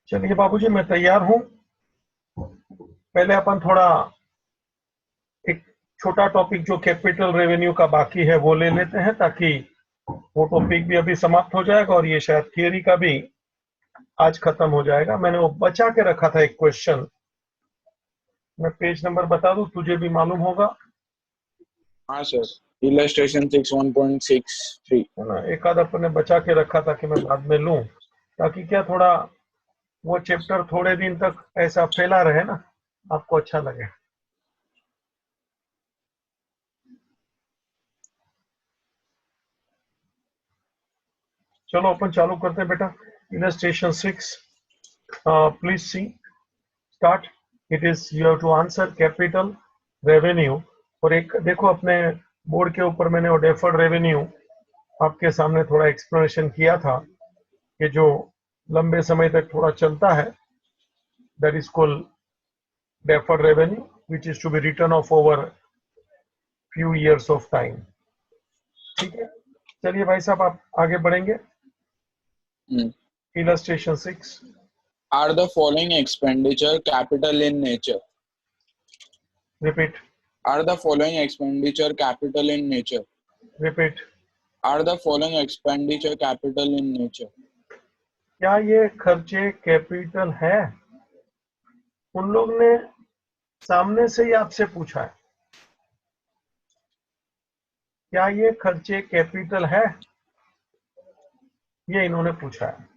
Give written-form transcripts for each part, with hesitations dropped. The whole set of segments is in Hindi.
चलिए बाबूजी, मैं तैयार हूँ। पहले अपन थोड़ा एक छोटा टॉपिक जो कैपिटल रेवेन्यू का बाकी है वो ले लेते हैं, ताकि वो टॉपिक भी अभी समाप्त हो जाएगा और ये शायद थियरी का भी आज खत्म हो जाएगा। मैंने वो बचा के रखा था एक क्वेश्चन, मैं पेज नंबर बता दूं, तुझे भी मालूम होगा। हाँ सर, इलस्ट्रेशन 6 1.63 है ना, एक आध अपन ने बचा के रखा था कि मैं बाद में लूं, ताकि क्या थोड़ा वो चैप्टर थोड़े दिन तक ऐसा फैला रहे ना, आपको अच्छा लगे। चलो अपन चालू करते हैं बेटा। Illustration 6, please see, start. It is you have to answer capital revenue. और एक देखो, अपने बोर्ड के ऊपर मैंने वो डेफर्ड रेवेन्यू आपके सामने थोड़ा एक्सप्लेनेशन किया था कि जो लंबे समय तक थोड़ा चलता है, that is called deferred revenue, which is to be return of over few years of time. ठीक है, चलिए भाई साहब, आप आगे बढ़ेंगे। Illustration 6। Are the following expenditure capital in nature? Repeat. Are the following expenditure capital in nature? Repeat. Are the following expenditure capital in nature? क्या ये खर्चे कैपिटल है? उन लोग ने सामने से ही आपसे पूछा है, क्या ये खर्चे कैपिटल है? ये इन्होंने पूछा है।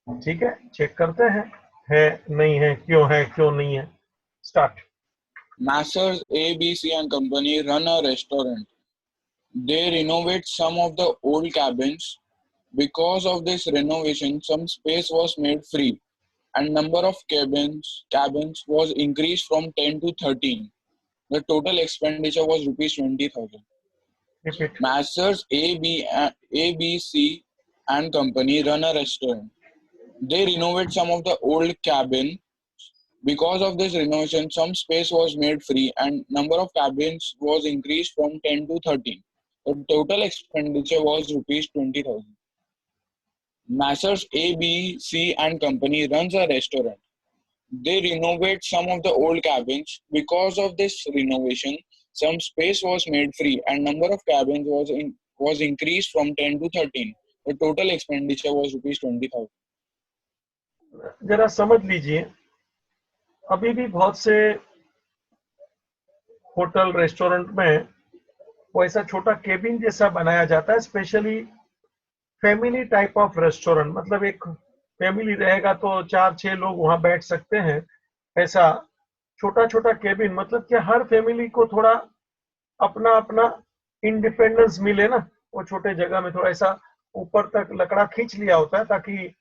ठीक है, चेक करते हैं, है नहीं है, क्यों नहीं है। Start. Messrs. A, B, C and Company run a restaurant. They renovate some of the old cabins. Because of this renovation, some space was made free, and number of cabins was increased from 10 to 13. The total expenditure was rupees 20,000. Repeat. Messrs. A, B, C and Company run a restaurant. They renovate some of the old cabin. Because of this renovation, some space was made free and number of cabins was increased from 10 to 13. The total expenditure was rupees 20,000. Messrs. A, B, C and Company runs a restaurant. They renovate some of the old cabins. Because of this renovation, some space was made free and number of cabins was increased from 10 to 13. The total expenditure was rupees 20,000. जरा समझ लीजिए, अभी भी बहुत से होटल रेस्टोरेंट में वो ऐसा छोटा केबिन जैसा बनाया जाता है, specially family type of restaurant. मतलब एक फैमिली रहेगा तो 4-6 लोग वहां बैठ सकते हैं, ऐसा छोटा छोटा केबिन। मतलब कि हर फैमिली को थोड़ा अपना अपना इंडिपेंडेंस मिले ना, वो छोटे जगह में थोड़ा ऐसा ऊपर तक लकड़ा खींच लिया होता है, ताकि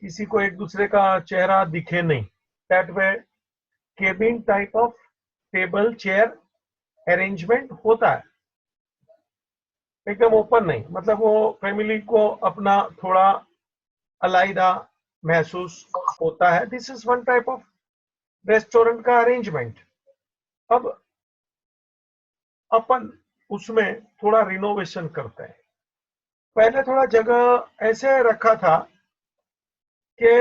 किसी को एक दूसरे का चेहरा दिखे नहीं। That way cabin type of table chair arrangement होता है, एकदम ओपन नहीं। मतलब वो फैमिली को अपना थोड़ा अलग महसूस होता है। This is one type of restaurant का अरेंजमेंट। अब अपन उसमें थोड़ा रिनोवेशन करते हैं। पहले थोड़ा जगह ऐसे रखा था कि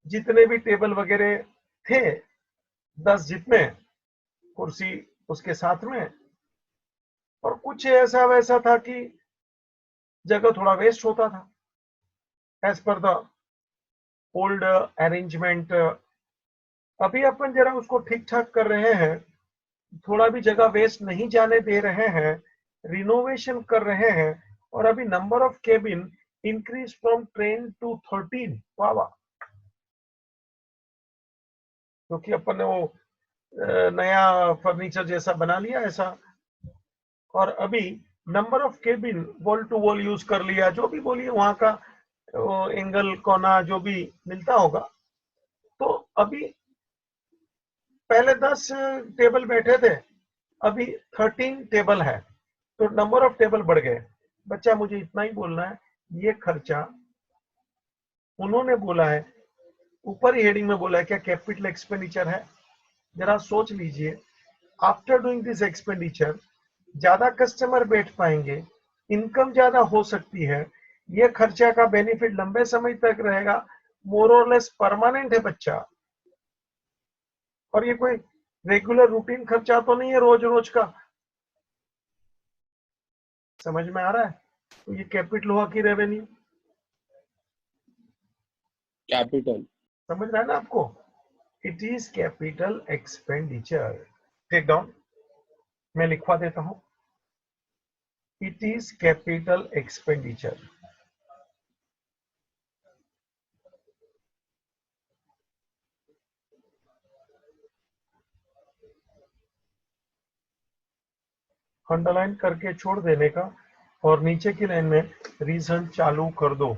जितने भी टेबल वगैरह थे, 10 जितने कुर्सी उसके साथ में, और कुछ ऐसा वैसा था कि जगह थोड़ा वेस्ट होता था as per the old arrangement. अभी अपन जरा उसको ठीक ठाक कर रहे हैं, थोड़ा भी जगह वेस्ट नहीं जाने दे रहे हैं, रिनोवेशन कर रहे हैं। और अभी number of cabin increase from 10 to 13। वाह वाह, क्योंकि अपन ने वो नया फर्नीचर जैसा बना लिया ऐसा। और अभी number of cabin wall to wall use कर लिया, जो भी बोलिए वहां का एंगल कोना जो भी मिलता होगा। तो अभी पहले 10 टेबल बैठे थे, अभी 13 टेबल है, तो नंबर ऑफ टेबल बढ़ गए। बच्चा मुझे इतना ही बोलना है, ये खर्चा उन्होंने बोला है, ऊपर ही हेडिंग में बोला है, क्या कैपिटल एक्सपेंडिचर है? जरा सोच लीजिए, आफ्टर डूइंग दिस एक्सपेंडिचर ज्यादा कस्टमर बैठ पाएंगे, इनकम ज्यादा हो सकती है, ये खर्चा का बेनिफिट लंबे समय तक रहेगा, मोर और लेस परमानेंट है बच्चा, और ये कोई रेगुलर रूटीन खर्चा तो नहीं है रोज रोज का। समझ में आ रहा है? तो ये कैपिटल हुआ की रेवेन्यू, कैपिटल। समझ रहा है ना आपको? It is capital expenditure. Take down, मैं लिखवा देता हूं, it is capital expenditure. Underline करके छोड़ देने का और नीचे की लाइन में रीजन चालू कर दो।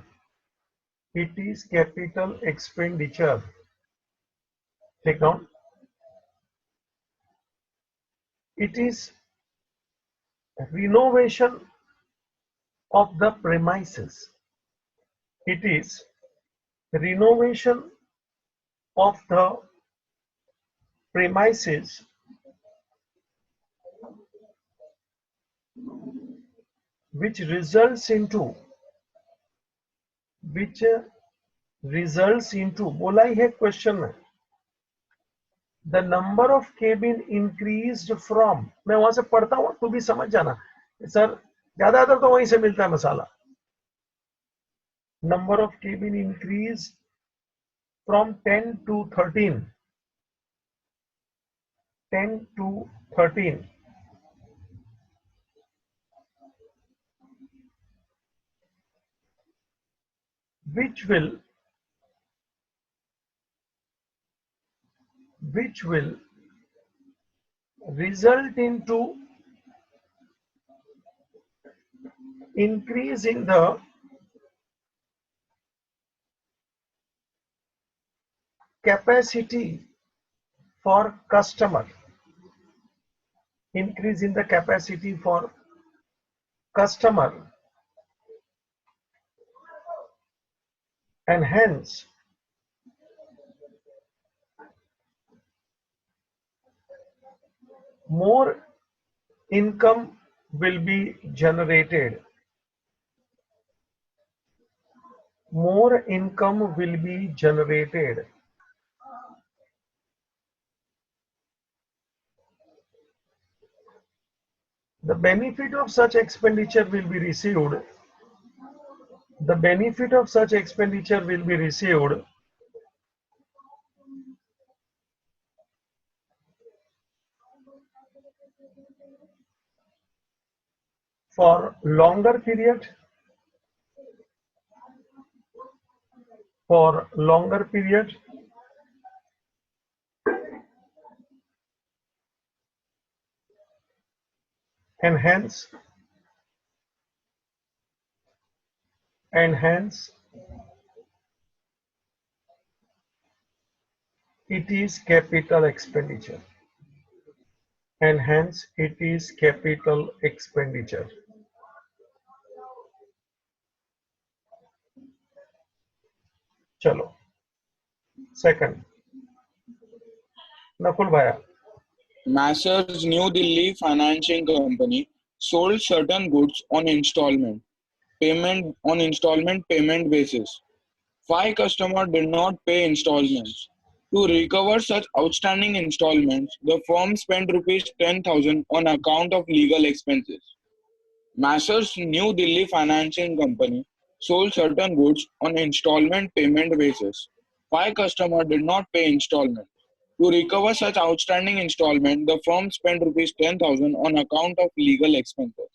It is capital expenditure. Take down, it is renovation of the premises. It is renovation of the premises which results into बोला ही है क्वेश्चन में, the number of cabin increased from, मैं वहां से पढ़ता हूं, तू भी समझ जाना सर, ज्यादातर तो वहीं से मिलता है मसाला। Number of cabin increase from 10 to 13, 10 to 13, which will result into increase in the capacity for customer, increase in the capacity for customer, and hence more income will be generated. More income will be generated. The benefit of such expenditure will be received. The benefit of such expenditure will be received for longer period, for longer period, and hence it is capital expenditure, and hence it is capital expenditure. चलो second, Nakul Bhaya. Messrs. New Delhi Financing Company sold certain goods on installment payment basis. 5 customers did not pay installments. To recover such outstanding installments, the firm spent rupees 10,000 on account of legal expenses. Messrs. New Delhi Financing Company sold certain goods on installment payment basis. 5 customers did not pay installments. To recover such outstanding installment, the firm spent rupees 10,000 on account of legal expenses.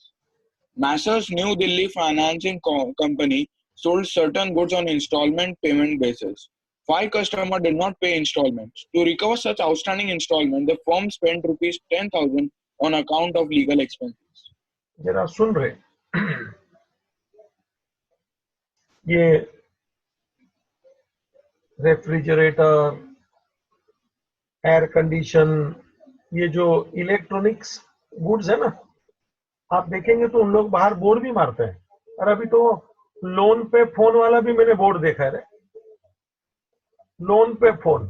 Messrs. New Delhi Financing Company sold certain goods on installment payment basis. 5 customers did not pay installments. To recover such outstanding installment, the firm spent rupees 10,000 on account of legal expenses. जरा सुन रहे, ये रेफ्रिजरेटर, एयर कंडीशन, ये जो इलेक्ट्रॉनिक्स गुड्स है ना, आप देखेंगे तो उन लोग बाहर बोर्ड भी मारते हैं। और अभी तो लोन पे फोन वाला भी मैंने बोर्ड देखा है, लोन पे फोन,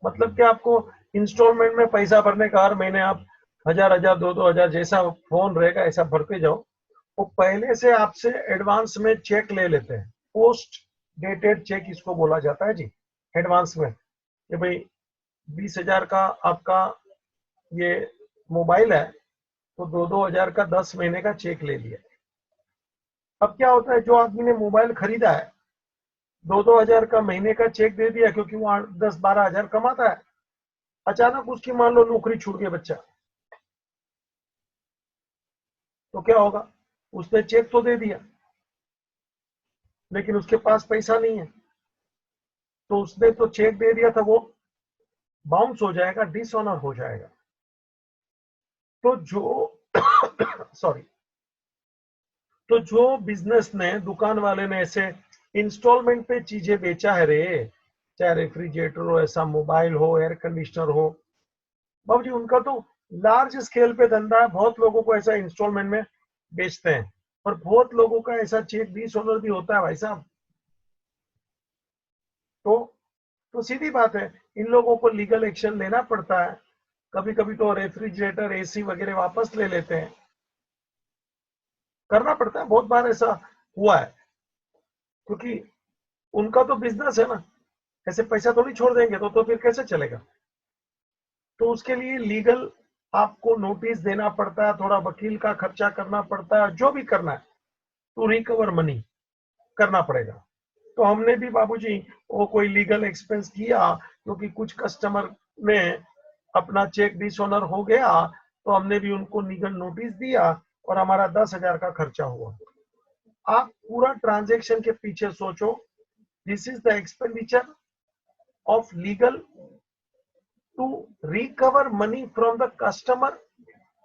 मतलब कि आपको इंस्टॉलमेंट में पैसा भरने का, हर महीने आप 1,000 2,000 जैसा फोन रहेगा ऐसा भरते जाओ। वो पहले से आपसे एडवांस में चेक ले लेते हैं, पोस्ट डेटेड चेक इसको बोला जाता है जी, एडवांस में, कि भाई 20,000 का आपका ये मोबाइल है, तो 2-2 हजार का 10 महीने का चेक ले लिया। अब क्या होता है, जो आदमी ने मोबाइल खरीदा है 2-2 हजार का महीने का चेक दे दिया, क्योंकि वो 10-12 हजार कमाता है। अचानक उसकी मान लो नौकरी छूट गई बच्चा, तो क्या होगा, उसने चेक तो दे दिया लेकिन उसके पास पैसा नहीं है, तो उसने तो चेक दे दिया था, वो बाउंस हो जाएगा, डिसऑनर हो जाएगा। तो जो सॉरी, तो जो बिजनेस ने, दुकान वाले ने ऐसे इंस्टॉलमेंट पे चीजें बेचा है रे, चाहे रेफ्रिजरेटर हो, ऐसा मोबाइल हो, एयर कंडीशनर हो, बाबू जी उनका तो लार्ज स्केल पे धंधा है, बहुत लोगों को ऐसा इंस्टॉलमेंट में बेचते हैं, और बहुत लोगों का ऐसा चेक डिसऑनर भी होता है भाई साहब। तो सीधी बात है, इन लोगों को लीगल एक्शन लेना पड़ता है। कभी कभी तो रेफ्रिजरेटर, एसी वगैरह वापस ले लेते हैं, करना पड़ता है, बहुत बार ऐसा हुआ है, क्योंकि उनका तो बिजनेस है ना, ऐसे पैसा थोड़ी छोड़ देंगे, तो फिर कैसे चलेगा। तो उसके लिए लीगल आपको नोटिस देना पड़ता है, थोड़ा वकील का खर्चा करना पड़ता है, जो भी करना है टू रिकवर मनी करना पड़ेगा। तो हमने भी बाबूजी वो कोई लीगल एक्सपेंस किया, क्योंकि कुछ कस्टमर ने अपना चेक डिसऑनर हो गया, तो हमने भी उनको लीगल नोटिस दिया, और हमारा 10,000 का खर्चा हुआ। आप पूरा ट्रांजेक्शन के पीछे सोचो, this is the expenditure of legal to recover money from the customer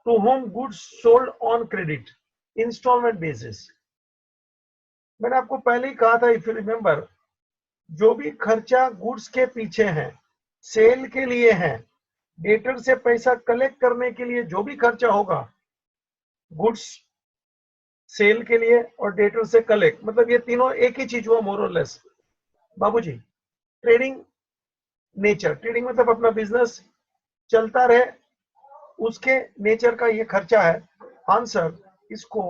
to whom goods sold on credit installment basis। मैंने आपको पहले ही कहा था, इफ यू रिमेंबर, जो भी खर्चा गुड्स के पीछे है, सेल के लिए है, डेटर से पैसा कलेक्ट करने के लिए जो भी खर्चा होगा, गुड्स सेल के लिए और डेटर से कलेक्ट, मतलब ये तीनों एक ही चीज हुआ मोर और लेस बाबूजी। ट्रेडिंग नेचर, ट्रेडिंग मतलब अपना बिजनेस चलता रहे, उसके नेचर का ये खर्चा है। आंसर, इसको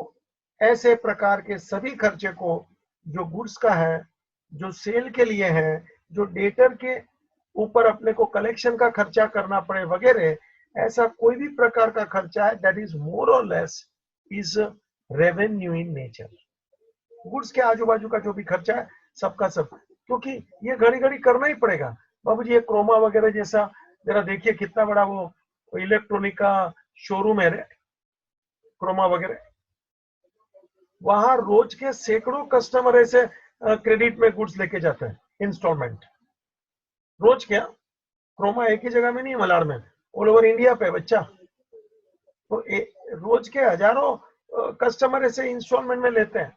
ऐसे प्रकार के सभी खर्चे को, जो गुड्स का है, जो सेल के लिए है, जो डेटर के ऊपर अपने को कलेक्शन का खर्चा करना पड़े वगैरह, ऐसा कोई भी प्रकार का खर्चा है दैट इज मोर और less is revenue in nature. Goods के आजू बाजू का जो भी खर्चा है, सबका सब, क्योंकि ये घड़ी घड़ी करना ही पड़ेगा बाबूजी। ये क्रोमा वगैरह जैसा, जरा देखिए कितना बड़ा वो इलेक्ट्रॉनिक का शोरूम है, क्रोमा वगैरह, वहां रोज के सैकड़ों कस्टमर ऐसे क्रेडिट में गुड्स लेके जाते हैं इंस्टॉलमेंट। रोज क्या, क्रोमा एक ही जगह में नहीं, मलाड में, ऑल ओवर इंडिया पे बच्चा। तो रोज के हजारों कस्टमर ऐसे इंस्टॉलमेंट में लेते हैं,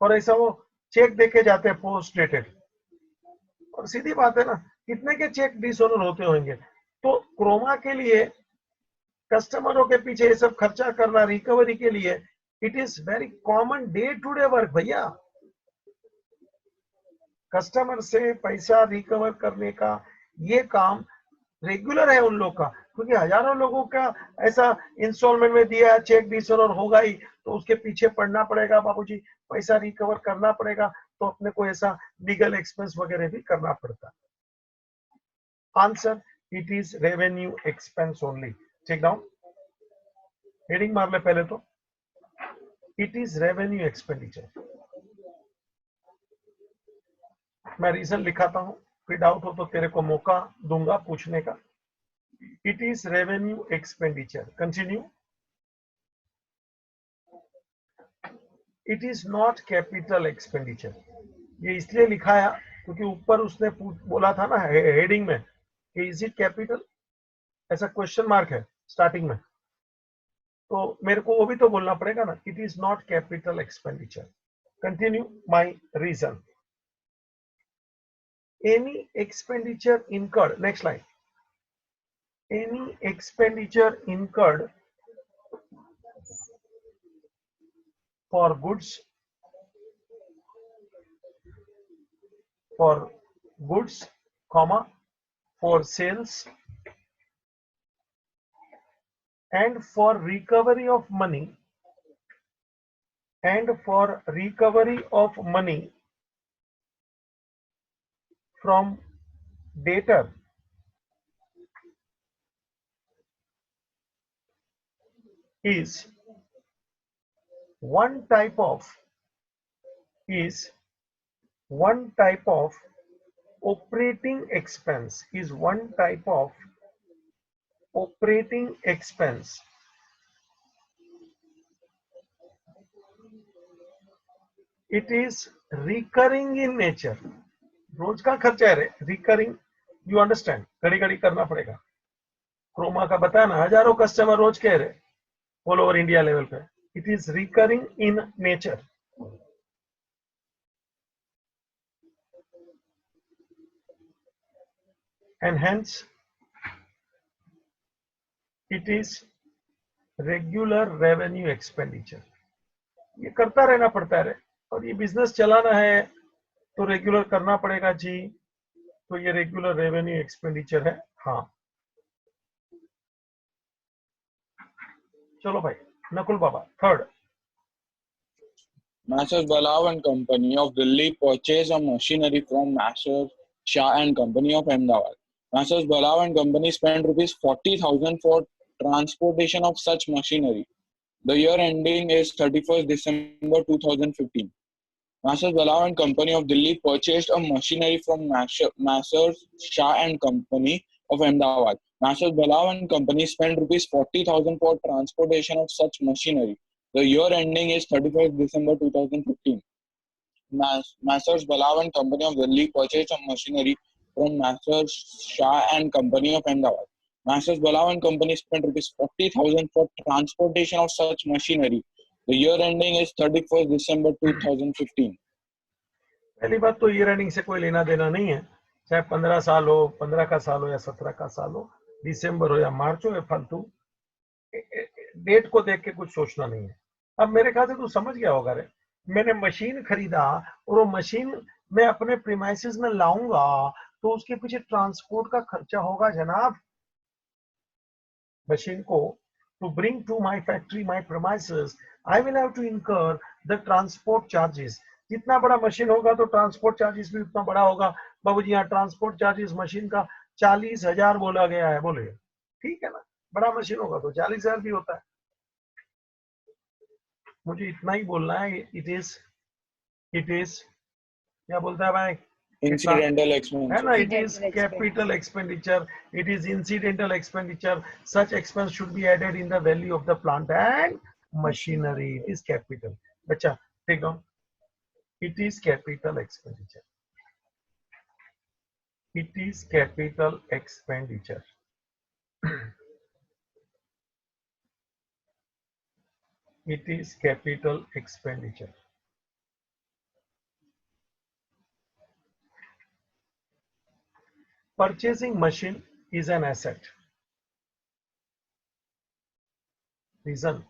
और ऐसा वो चेक देके जाते हैं पोस्ट डेटेड। और सीधी बात है ना, कितने के चेक डिसऑनर होते होंगे। तो क्रोमा के लिए कस्टमरों के पीछे ये सब खर्चा करना रिकवरी के लिए, it is very common day to day work भैया। कस्टमर से पैसा रिकवर करने का ये काम रेगुलर है उन लोग का, क्योंकि हजारों लोगों का ऐसा इंस्टॉलमेंट में दिया है, चेक डिसऑनर होगा ही, तो उसके पीछे पड़ना पड़ेगा बाबूजी, पैसा रिकवर करना पड़ेगा, तो अपने को ऐसा लीगल एक्सपेंस वगैरह भी करना पड़ता। Answer, it is revenue expense only. Check down, heading मार ले पहले तो, इट इज रेवेन्यू एक्सपेंडिचर। मैं रीजन लिखाता हूं, फिर डाउट हो तो तेरे को मौका दूंगा पूछने का। It is revenue expenditure. Continue. It is not capital expenditure. ये इसलिए लिखाया क्योंकि ऊपर उसने बोला था ना हेडिंग में कि इज इट कैपिटल, ऐसा क्वेश्चन मार्क है स्टार्टिंग में, तो मेरे को वो भी तो बोलना पड़ेगा ना, it is not capital expenditure. Continue my reason. any expenditure incurred, next slide, any expenditure incurred for goods, comma, for sales and for recovery of money, from debtor is one type of is one type of operating expense is one type of operating expense. It is recurring in nature. रोज का खर्चा है रे, रिकरिंग. यू अंडरस्टैंड, घड़ी घड़ी करना पड़ेगा. क्रोमा का बताया ना, हजारों कस्टमर रोज कह रहे ऑल ओवर इंडिया लेवल पे. It is recurring in nature. And hence it is regular revenue expenditure. ये करता रहना पड़ता है, और ये बिजनेस चलाना है तो रेगुलर करना पड़ेगा जी. तो ये रेगुलर रेवेन्यू एक्सपेंडिचर है. हाँ, चलो भाई, नकुल बाबा third. Messrs. Balav and Company of Delhi purchased a machinery from Messrs. Shah and Company of Ahmedabad. Messrs. Balav and Company spent rupees 40,000 for transportation of such machinery. The year ending is 31st December 2015. Messrs. Balav and Company of Delhi purchased a machinery from Messrs. Shah and Company of Ahmedabad. Messrs. Balav and Company spent rupees 40,000 for transportation of such machinery. The year ending is 31st December 2015. Messrs. Balav and Company of Delhi purchased a machinery from Messrs. Shah and Company of Ahmedabad. Messrs. Balav and Company spent rupees 40,000 for transportation of such machinery. The year ending is 31st December 2015. पहली बात तो ईयर एंडिंग से कोई लेना देना नहीं है, चाहे 15 साल हो, 15 का साल हो या 17 का साल हो, दिसंबर हो या मार्च हो या फालतू डेट को देख के कुछ सोचना नहीं है. अब मेरे ख्याल से तू समझ गया होगा रे. मैंने मशीन खरीदा और वो मशीन मैं अपने प्रीमाइसेस में लाऊंगा तो उसके पीछे ट्रांसपोर्ट का खर्चा होगा जनाब. मशीन को to bring to my factory, my premises, I will have to incur the transport charges. जितना बड़ा मशीन होगा तो ट्रांसपोर्ट चार्जेस भी उतना बड़ा होगा. बाबूजी यहाँ ट्रांसपोर्ट चार्जेस मशीन का 40,000 बोला गया है. बोले ठीक है ना, बड़ा मशीन होगा तो 40,000 भी होता है. मुझे इतना ही बोलना है. इट इज क्या बोलता है भाई? Incidental है expense. ना, it is capital expenditure, it is incidental expenditure. Such expense should be added in the value of the plant and machinery. It is capital. बच्चा take down. It is capital expenditure. It is capital expenditure. It is capital expenditure. Purchasing machine is an asset. Reason: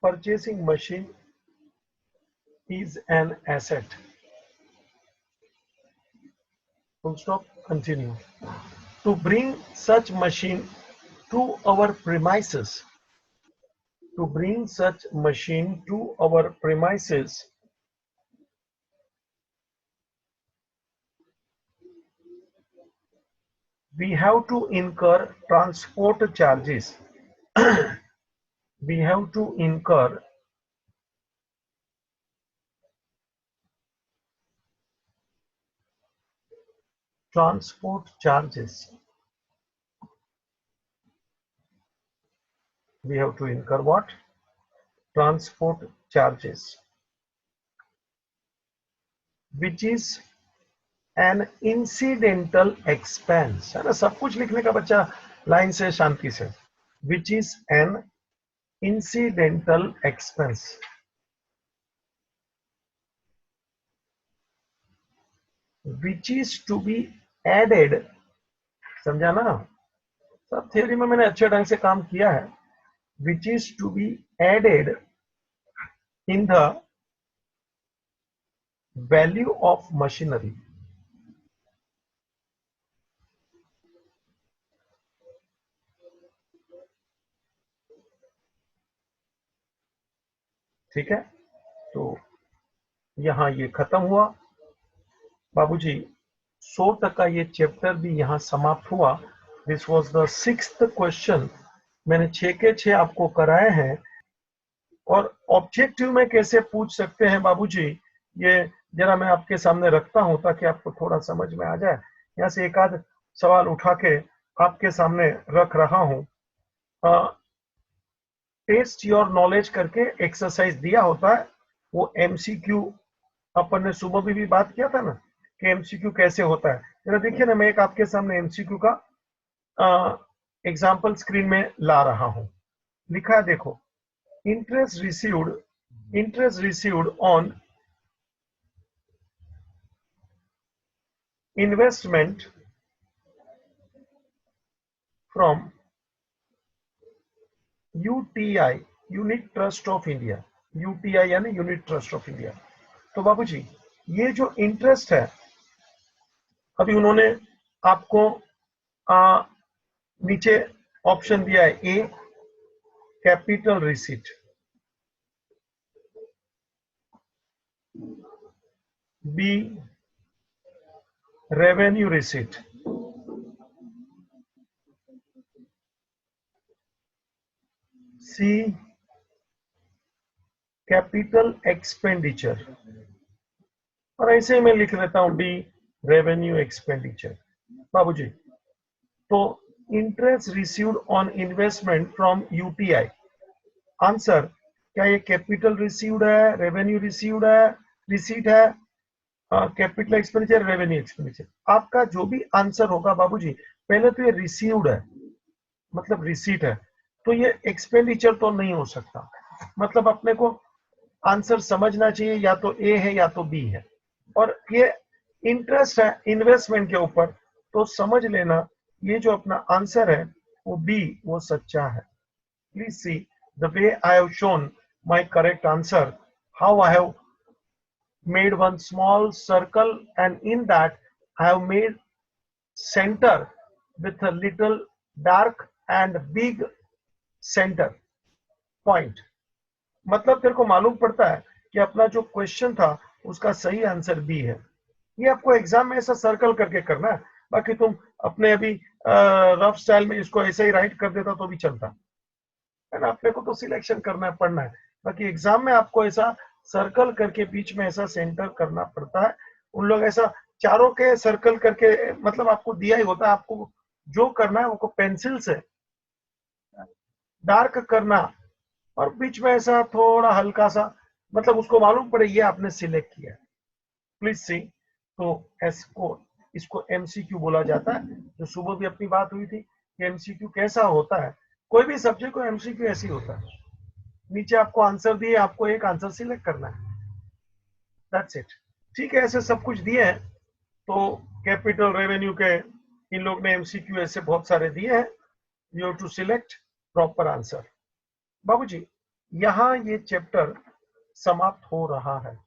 purchasing machine is an asset. Full stop. Continue. To bring such machine to our premises. To bring such machine to our premises, we have to incur transport charges. We have to incur transport charges. We have to incur what? Transport charges, which is an incidental expense. है ना, सब कुछ लिखने का बच्चा लाइन से शांति से. Which is an incidental expense. Which is to be added. समझा ना, सब थियोरी में मैंने अच्छे ढंग से काम किया है. Which is to be added in the value of machinery. ठीक है, तो यहां ये खत्म हुआ बाबूजी. 100% ये चैप्टर भी यहाँ समाप्त हुआ। This was the 6th question. मैंने 6 के 6 आपको कराए हैं। और ऑब्जेक्टिव में कैसे पूछ सकते हैं बाबूजी, ये जरा मैं आपके सामने रखता हूं ताकि आपको थोड़ा समझ में आ जाए। यहाँ से एक आध सवाल उठा के आपके सामने रख रहा हूं। टेस्ट योर नॉलेज करके एक्सरसाइज दिया होता है, वो एमसीक्यू अपन ने सुबह भी बात किया था ना कि एमसीक्यू कैसे होता है। जरा देखिए ना, मैं एक आपके सामने एमसीक्यू का एग्जाम्पल स्क्रीन में ला रहा हूं। लिखा है देखो, interest received on investment from UTI unit trust of India. UTI यानी यूनिट ट्रस्ट ऑफ इंडिया। तो बाबूजी ये जो इंटरेस्ट है, अभी उन्होंने आपको नीचे ऑप्शन दिया है, A capital receipt, B revenue receipt, C capital expenditure, और ऐसे मैं लिख लेता हूं डी रेवेन्यू एक्सपेंडिचर। बाबूजी तो interest received on investment from UTI, answer क्या ये कैपिटल रिसीव्ड है, रेवेन्यू रिसीव्ड है, रिसीट है, कैपिटल एक्सपेंडिचर, रेवेन्यू एक्सपेंडिचर? आपका जो भी आंसर होगा बाबूजी, पहले तो ये रिसीव्ड है मतलब रिसीट है, तो ये एक्सपेंडिचर तो नहीं हो सकता। मतलब अपने को आंसर समझना चाहिए, या तो ए है या तो बी है। और ये इंटरेस्ट है इन्वेस्टमेंट के ऊपर, तो समझ लेना ये जो अपना आंसर है वो बी, वो सच्चा है। Please see the way I have shown my correct answer, how I have made one small circle, and in that I have made center with a little dark and big center point। मतलब तेरे को मालूम पड़ता है कि अपना जो क्वेश्चन था उसका सही आंसर बी है। ये आपको एग्जाम में ऐसा सर्कल करके करना है, बाकी तुम अपने अभी रफ स्टाइल में इसको ऐसे ही राइट कर देता तो भी चलता है ना। अपने को तो सिलेक्शन करना पड़ना है, बाकी एग्जाम में आपको ऐसा सर्कल करके बीच में ऐसा सेंटर करना पड़ता है। उन लोग ऐसा चारों के सर्कल करके, मतलब आपको दिया ही होता है, आपको जो करना है वो पेंसिल से डार्क करना और बीच में ऐसा थोड़ा हल्का सा, मतलब उसको मालूम पड़े ये आपने सिलेक्ट किया। प्लीज सी, तो इसको एमसीक्यू बोला जाता है। जो सुबह भी अपनी बात हुई थी कि एमसीक्यू कैसा होता है, कोई भी सब्जेक्ट को एमसीक्यू ऐसी होता है, नीचे आपको आंसर दिए, आपको एक आंसर सिलेक्ट करना है, दैट्स इट। ठीक है, ऐसे सब कुछ दिए हैं। तो कैपिटल रेवेन्यू के इन लोग ने एमसीक्यू ऐसे बहुत सारे दिए हैं, you have to select proper answer. बाबूजी यहाँ ये चैप्टर समाप्त हो रहा है।